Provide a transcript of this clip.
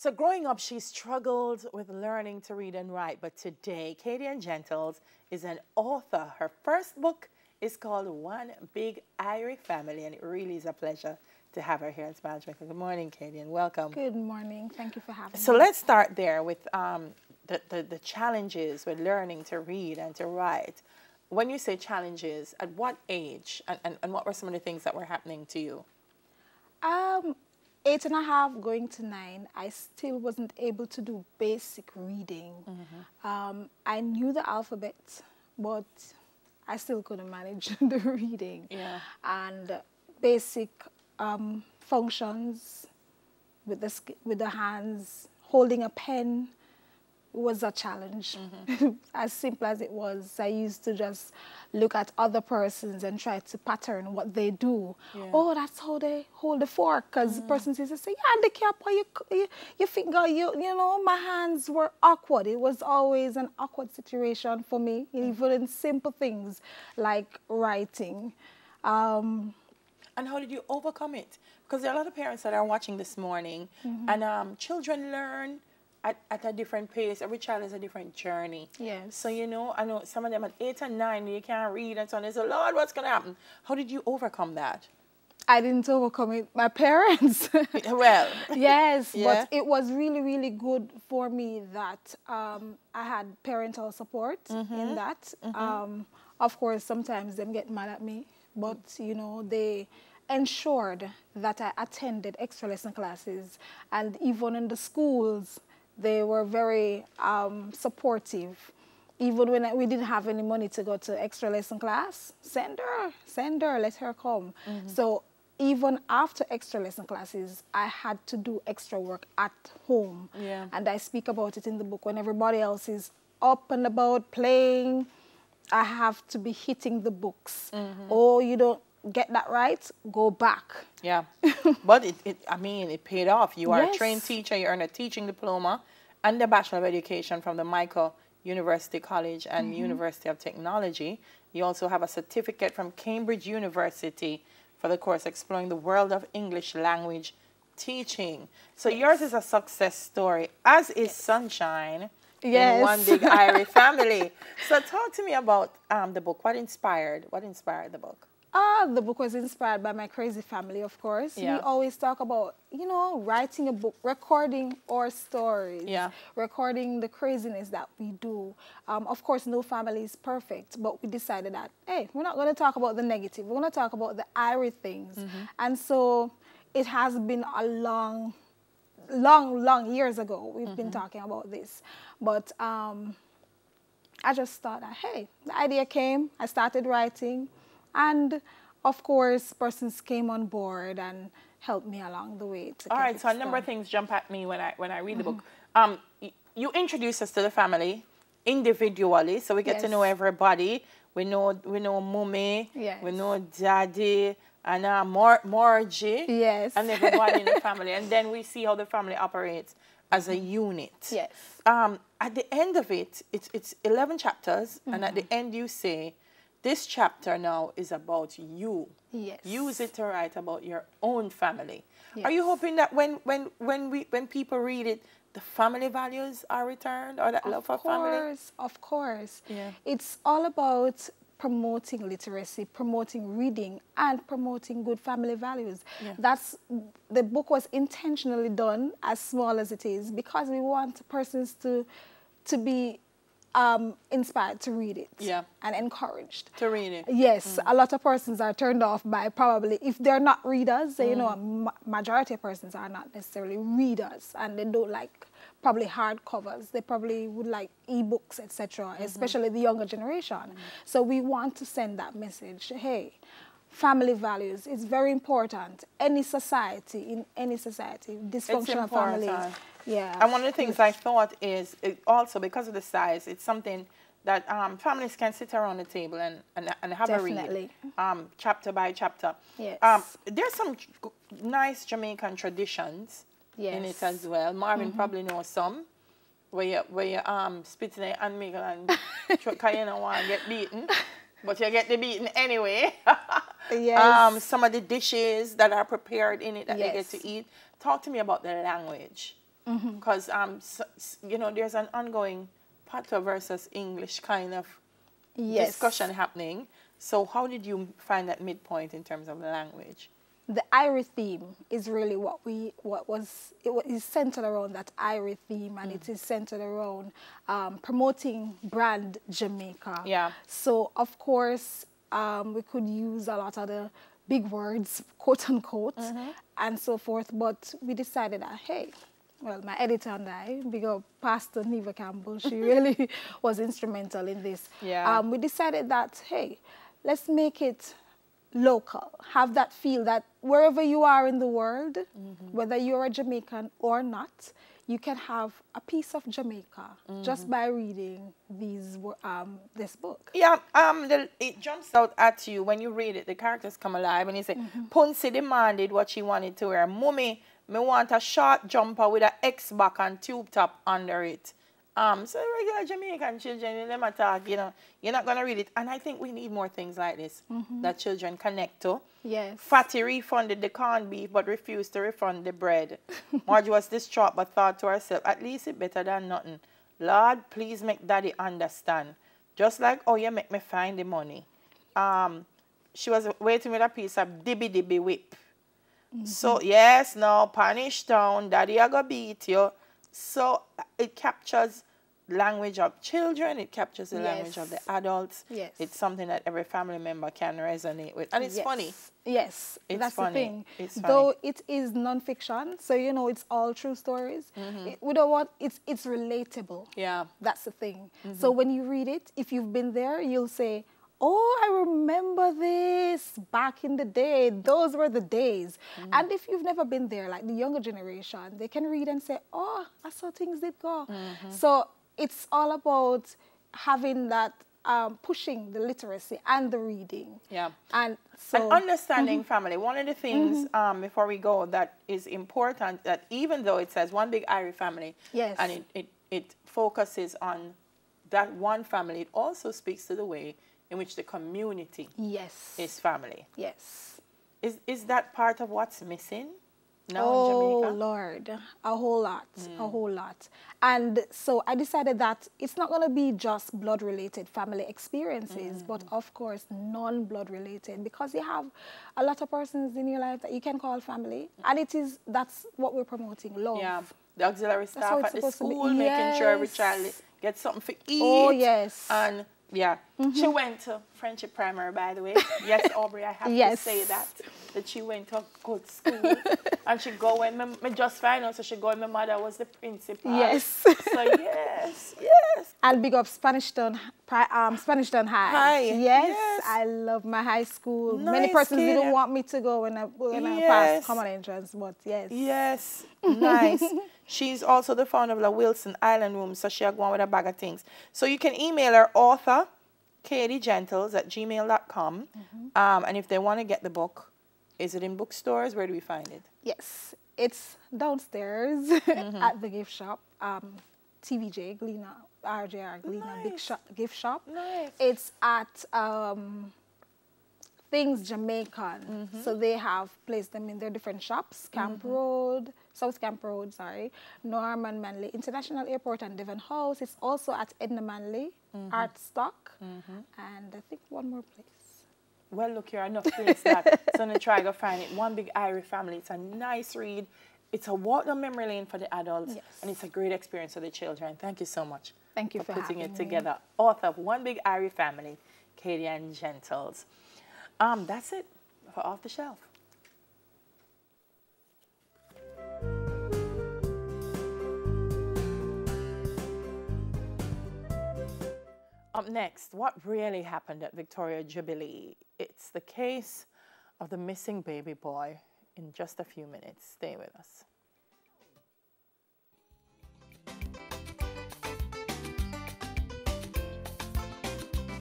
So growing up, she struggled with learning to read and write, but today, Katie and Gentles is an author. Her first book is called One Big Irie Family, and it really is a pleasure to have her here in Smile Jamaica. Good morning, Katie, and welcome. Good morning. Thank you for having me. So let's start there with the challenges with learning to read and to write. When you say challenges, at what age, and what were some of the things that were happening to you? 8.5 going to 9, I still wasn't able to do basic reading. I knew the alphabet, but I still couldn't manage the reading. Yeah. And basic functions with the hands, holding a pen was a challenge. As simple as it was, I used to just look at other persons and try to pattern what they do. Yeah. Oh, that's how they hold the fork, because the person used to say, yeah, the cap or your finger, you know, my hands were awkward. It was always an awkward situation for me, even in simple things like writing. And how did you overcome it? Because there are a lot of parents that are watching this morning, and children learn at a different pace. Every child has a different journey. Yes. So, you know, I know some of them at 8 and 9, you can't read and so on. They say, Lord, what's going to happen? How did you overcome that? I didn't overcome it. My parents. Well. Yes, Yeah. but it was really, really good for me that I had parental support in that. Of course, sometimes them get mad at me, but, you know, they ensured that I attended extra lesson classes, and even in the schools, they were very supportive. Even when we didn't have any money to go to extra lesson class, send her, let her come. So even after extra lesson classes, I had to do extra work at home. Yeah. And I speak about it in the book. When everybody else is up and about playing, I have to be hitting the books. Oh, you don't get that right, go back. Yeah. But I mean, it paid off. You are a Yes. trained teacher. You earned a teaching diploma and a Bachelor of Education from the Michael University College and University of Technology. You also have a certificate from Cambridge University for the course Exploring the World of English Language Teaching. So yours is a success story, as is Sunshine in One Big Irie Family. So talk to me about the book. What inspired the book? The book was inspired by my crazy family, of course. Yeah. We always talk about, you know, writing a book, recording our stories, recording the craziness that we do. Of course, no family is perfect, but we decided that, hey, we're not going to talk about the negative. We're going to talk about the Irie things. And so it has been a long years ago we've been talking about this. But I just thought that, hey, the idea came, I started writing, and of course, persons came on board and helped me along the way. All right, so a number of things jump at me when I read the book. You introduce us to the family individually, so we get to know everybody. We know Mummy, we know Daddy, and Margie, and everybody in the family, and then we see how the family operates as a unit. Yes. At the end of it, it's 11 chapters, and at the end you say, this chapter now is about you. Yes. Use it to write about your own family. Yes. Are you hoping that when people read it, the family values are returned, or that love for family? Of course. Yeah. It's all about promoting literacy, promoting reading, and promoting good family values. Yeah. The book was intentionally done as small as it is, because we want persons to be inspired to read it, and encouraged to read it. Yes, a lot of persons are turned off by, probably, if they're not readers, you know, majority of persons are not necessarily readers, and they don't like probably hardcovers. They probably would like ebooks, etc., especially the younger generation. So we want to send that message. Hey, family values is very important. In any society, dysfunctional families. Yeah. And one of the things I thought is, also because of the size, it's something that families can sit around the table and have a read, chapter by chapter. Yes. There's some nice Jamaican traditions in it as well. Marvin probably knows some, where you spit in the hand and because you don't want to get beaten. But you get the beaten anyway. Some of the dishes that are prepared in it that they get to eat. Talk to me about the language. because you know, there's an ongoing Patois versus English kind of discussion happening. So how did you find that midpoint in terms of the language? The Irie theme is really it is centered around that Irie theme, and it is centered around promoting brand Jamaica. Yeah. So of course we could use a lot of the big words, quote unquote, and so forth. But we decided that, hey, well, my editor and I, big up Pastor Neva Campbell, she really was instrumental in this. Yeah. We decided that, hey, let's make it local. Have that feel that wherever you are in the world, whether you're a Jamaican or not, you can have a piece of Jamaica just by reading this book. Yeah, it jumps out at you when you read it. The characters come alive, and you say, Punsi demanded what she wanted to wear. Mummy, me want a short jumper with a X back and tube top under it. So regular Jamaican children, them attack, you know, you're not going to read it. And I think we need more things like this that children connect to. Yes. Fatty refunded the corned beef but refused to refund the bread. Marge was distraught but thought to herself, at least it's better than nothing. Lord, please make daddy understand. Just like, oh, you make me find the money. She was waiting with a piece of dibby whip. So, yes, now, punish down, daddy I go beat you. So it captures language of children, it captures the language of the adults. Yes. It's something that every family member can resonate with. And it's funny. Yes, that's funny. the thing. It's funny. Though it is non-fiction, so you know it's all true stories. We don't want it's relatable. Yeah. That's the thing. So when you read it, if you've been there, you'll say, oh, I remember this back in the day. Those were the days. And if you've never been there, like the younger generation, they can read and say, oh, I saw things did go. So it's all about having that, pushing the literacy and the reading. Yeah. And so understanding family. One of the things before we go that is important, that even though it says one big Irie family, and it focuses on that one family, it also speaks to the way in which the community is family. Yes. Is that part of what's missing now in Jamaica? Oh, Lord. A whole lot. A whole lot. And so I decided that it's not going to be just blood-related family experiences, but of course non-blood related, because you have a lot of persons in your life that you can call family. And that's what we're promoting, love. Yeah. The auxiliary staff at the school, making Yes. sure every child gets something to eat. Oh, yes. And yeah, she went to Friendship Primary, by the way. Yes, Aubrey, I have to say that she went to a good school. And she go when me just find out, so she go when my mother was the principal. Yes. So yes. And big up Spanish Town High. Yes, I love my high school. Nice Many persons kid. didn't want me to go when I passed common entrance, but yes. Yes, nice. She's also the founder of the Wilson Island Room, so she'll go on with a bag of things. So you can email her, author katygentles@gmail.com. And if they want to get the book, is it in bookstores? Where do we find it? Yes, it's downstairs at the gift shop, TVJ, Gleena, RJR, Gleena, gift shop. Nice. It's at Things Jamaican. So they have placed them in their different shops, South Camp Road, Norman Manley International Airport and Devon House. It's also at Edna Manley, Art Stock, and I think one more place. Well, look, here are enough places that so I'm going to try to find it. One Big Irie Family. It's a nice read. It's a walk down memory lane for the adults, and it's a great experience for the children. Thank you so much. Thank you for putting it having together. Author of One Big Irie Family, Katy and Gentles. That's it for Off the Shelf. Up next, what really happened at Victoria Jubilee? It's the case of the missing baby boy in just a few minutes. Stay with us.